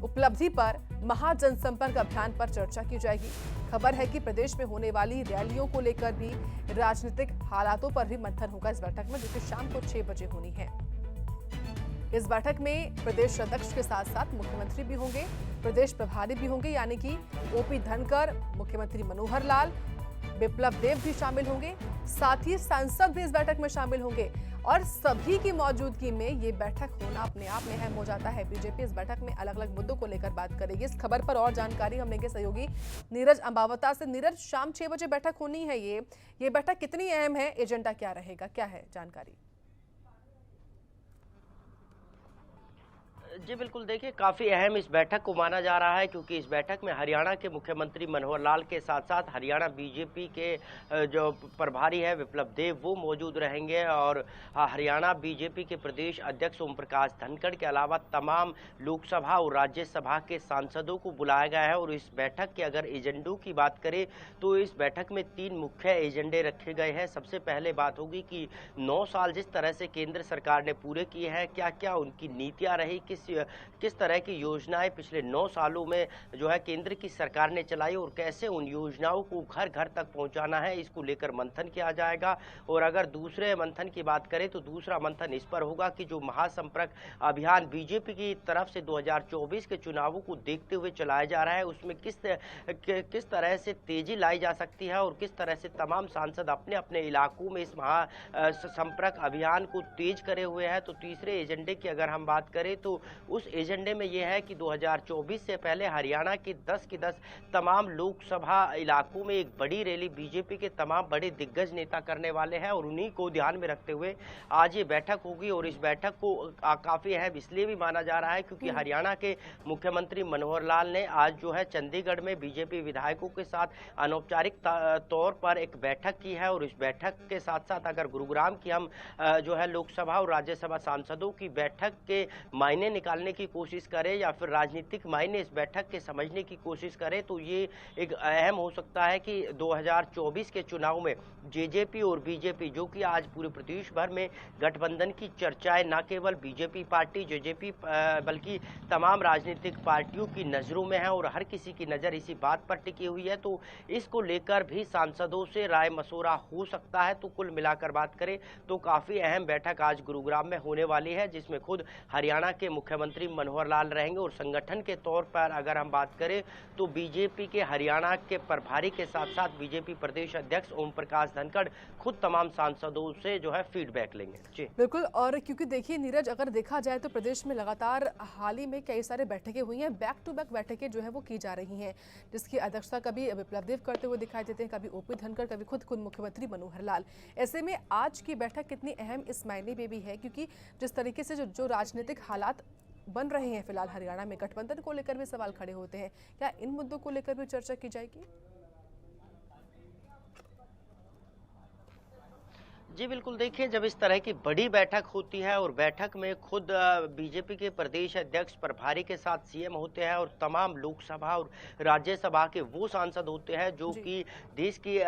उपलब्धि पर महाजनसंपर्क अभियान पर चर्चा की जाएगी। खबर है कि प्रदेश में होने वाली रैलियों को लेकर भी राजनीतिक हालातों पर भी मंथन होगा इस बैठक में, जो कि शाम को 6 बजे होनी है। इस बैठक में प्रदेश अध्यक्ष के साथ साथ मुख्यमंत्री भी होंगे, प्रदेश प्रभारी भी होंगे, यानी कि ओपी धनखड़, मुख्यमंत्री मनोहर लाल, बिप्लब देव भी शामिल होंगे। साथ ही सांसद भी इस बैठक में शामिल होंगे और सभी की मौजूदगी में ये बैठक होना अपने आप में अहम हो जाता है। बीजेपी इस बैठक में अलग अलग मुद्दों को लेकर बात करेगी। इस खबर पर और जानकारी हम लेंगे सहयोगी नीरज अंबावता से। नीरज, शाम 6 बजे बैठक होनी है, ये बैठक कितनी अहम है, एजेंडा क्या रहेगा, क्या है जानकारी? जी बिल्कुल, देखिए काफ़ी अहम इस बैठक को माना जा रहा है, क्योंकि इस बैठक में हरियाणा के मुख्यमंत्री मनोहर लाल के साथ साथ हरियाणा बीजेपी के जो प्रभारी है विप्लब देव, वो मौजूद रहेंगे और हरियाणा बीजेपी के प्रदेश अध्यक्ष ओम प्रकाश धनखड़ के अलावा तमाम लोकसभा और राज्यसभा के सांसदों को बुलाया गया है। और इस बैठक के अगर एजेंडों की बात करें तो इस बैठक में 3 मुख्य एजेंडे रखे गए हैं। सबसे पहले बात होगी कि 9 साल जिस तरह से केंद्र सरकार ने पूरे किए हैं, क्या क्या उनकी नीतियां रही, किस तरह की योजनाएं पिछले 9 सालों में जो है केंद्र की सरकार ने चलाई और कैसे उन योजनाओं को घर घर तक पहुंचाना है, इसको लेकर मंथन किया जाएगा। और अगर दूसरे मंथन की बात करें तो दूसरा मंथन इस पर होगा कि जो महासंपर्क अभियान बीजेपी की तरफ से 2024 के चुनावों को देखते हुए चलाया जा रहा है, उसमें किस तरह से तेजी लाई जा सकती है और किस तरह से तमाम सांसद अपने अपने इलाकों में इस महासंपर्क अभियान को तेज करे हुए हैं। तो तीसरे एजेंडे की अगर हम बात करें तो उस एजेंडे में यह है कि 2024 से पहले हरियाणा की 10 की 10 तमाम लोकसभा इलाकों में एक बड़ी रैली बीजेपी के तमाम बड़े दिग्गज नेता करने वाले हैं और उन्हीं को ध्यान में रखते हुए आज ये बैठक होगी। और इस बैठक को काफी अहम इसलिए भी माना जा रहा है क्योंकि हरियाणा के मुख्यमंत्री मनोहर लाल ने आज जो है चंडीगढ़ में बीजेपी विधायकों के साथ अनौपचारिक तौर पर एक बैठक की है। और इस बैठक के साथ साथ अगर गुरुग्राम की हम जो है लोकसभा और राज्यसभा सांसदों की बैठक के मायने निकालने की कोशिश करें या फिर राजनीतिक मायने इस बैठक के समझने की कोशिश करें तो ये एक अहम हो सकता है कि 2024 के चुनाव में जेजेपी और बीजेपी, जो कि आज पूरे प्रदेश भर में गठबंधन की चर्चाएं न केवल बीजेपी पार्टी जेजेपी बल्कि तमाम राजनीतिक पार्टियों की नजरों में है और हर किसी की नजर इसी बात पर टिकी हुई है, तो इसको लेकर भी सांसदों से राय मशवरा हो सकता है। तो कुल मिलाकर बात करें तो काफी अहम बैठक आज गुरुग्राम में होने वाली है, जिसमें खुद हरियाणा के मुख्यमंत्री मनोहर लाल रहेंगे। और संगठन के तौर पर अगर हम बात करें तो बीजेपी के हरियाणा के प्रभारी के साथ साथ बीजेपी प्रदेश अध्यक्ष ओम प्रकाश धनखड़ खुद तमाम सांसदों से जो है फीडबैक लेंगे। जी बिल्कुल। और क्योंकि देखिए नीरज, अगर देखा जाए तो प्रदेश में लगातार हाल ही में कई सारे बैठकें हुई हैं, बैक टू बैक बैठकें जो है वो की जा रही हैं, जिसकी अध्यक्षता कभी विप्लब देव करते हुए दिखाई देते हैं, कभी ओपी धनखड़, कभी खुद मुख्यमंत्री मनोहर लाल। ऐसे में आज की बैठक कितनी अहम इस मायने में भी है क्योंकि जिस तरीके से जो राजनीतिक हालात बन रहे हैं फिलहाल हरियाणा में, गठबंधन को लेकर भी सवाल खड़े होते हैं, क्या इन मुद्दों को लेकर भी चर्चा की जाएगी? जी बिल्कुल, देखिए जब इस तरह की बड़ी बैठक होती है और बैठक में खुद बीजेपी के प्रदेश अध्यक्ष प्रभारी के साथ सीएम होते हैं और तमाम लोकसभा और राज्यसभा के वो सांसद होते हैं जो कि देश की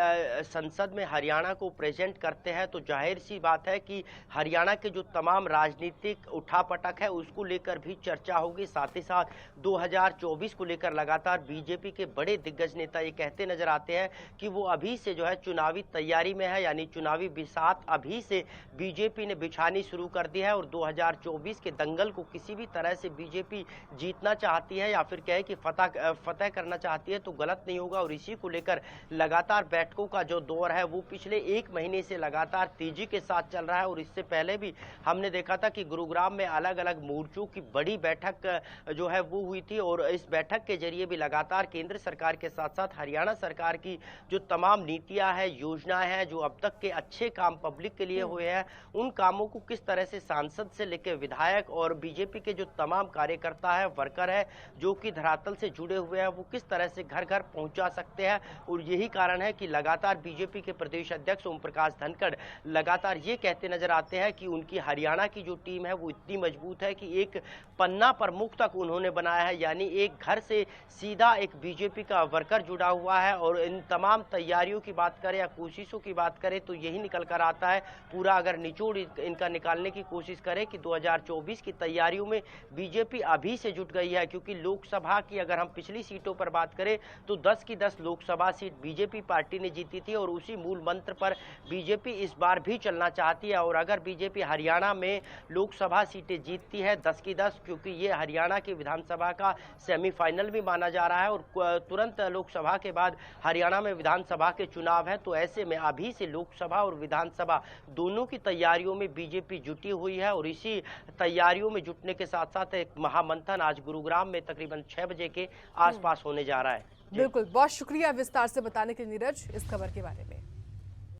संसद में हरियाणा को प्रेजेंट करते हैं, तो जाहिर सी बात है कि हरियाणा के जो तमाम राजनीतिक उठापटक है उसको लेकर भी चर्चा होगी। साथ ही साथ 2024 को लेकर लगातार बीजेपी के बड़े दिग्गज नेता ये कहते नजर आते हैं कि वो अभी से जो है चुनावी तैयारी में है, यानी चुनावी बिसात अभी से बीजेपी ने बिछानी शुरू कर दी है। और 2024 के दंगल को किसी भी तरह से बीजेपी जीतना चाहती है या फिर कहे कि फतह करना चाहती है तो गलत नहीं होगा। और इसी को लेकर लगातार बैठकों का जो दौर है वो पिछले 1 महीने से लगातार तेजी के साथ चल रहा है। और इससे पहले भी हमने देखा था कि गुरुग्राम में अलग अलग मोर्चों की बड़ी बैठक जो है वो हुई थी और इस बैठक के जरिए भी लगातार केंद्र सरकार के साथ साथ हरियाणा सरकार की जो तमाम नीतियां हैं, योजनाएं हैं, जो अब तक के अच्छे काम पब्लिक के लिए हुए हैं, उन कामों को किस तरह से सांसद से लेकर विधायक और बीजेपी के जो तमाम कार्यकर्ता है, वर्कर है, जो कि धरातल से जुड़े हुए हैं, वो किस तरह से घर घर पहुंचा सकते हैं। और यही कारण है कि लगातार बीजेपी के प्रदेश अध्यक्ष ओम प्रकाश धनखड़ लगातार ये कहते नजर आते हैं कि उनकी हरियाणा की जो टीम है वो इतनी मजबूत है कि एक पन्ना प्रमुख तक उन्होंने बनाया है, यानी एक घर से सीधा एक बीजेपी का वर्कर जुड़ा हुआ है। और इन तमाम तैयारियों की बात करें या कोशिशों की बात करें तो यही निकल कर आता जाता है, पूरा अगर निचोड़ इनका निकालने की कोशिश करें कि 2024 की तैयारियों में बीजेपी अभी से जुट गई है, क्योंकि लोकसभा की अगर हम पिछली सीटों पर बात करें तो 10 की 10 लोकसभा सीट बीजेपी पार्टी ने जीती थी और उसी मूल मंत्र पर बीजेपी इस बार भी चलना चाहती है। और अगर बीजेपी हरियाणा में लोकसभा सीटें जीतती है 10 की 10, क्योंकि ये हरियाणा की विधानसभा का सेमीफाइनल भी माना जा रहा है और तुरंत लोकसभा के बाद हरियाणा में विधानसभा के चुनाव है, तो ऐसे में अभी से लोकसभा और विधानसभा दोनों की तैयारियों में बीजेपी जुटी हुई है। और इसी तैयारियों में जुटने के साथ साथ एक महामंथन आज गुरुग्राम में तकरीबन 6 बजे के आसपास होने जा रहा है। बिल्कुल, बहुत शुक्रिया विस्तार से बताने के लिए नीरज इस खबर के बारे में।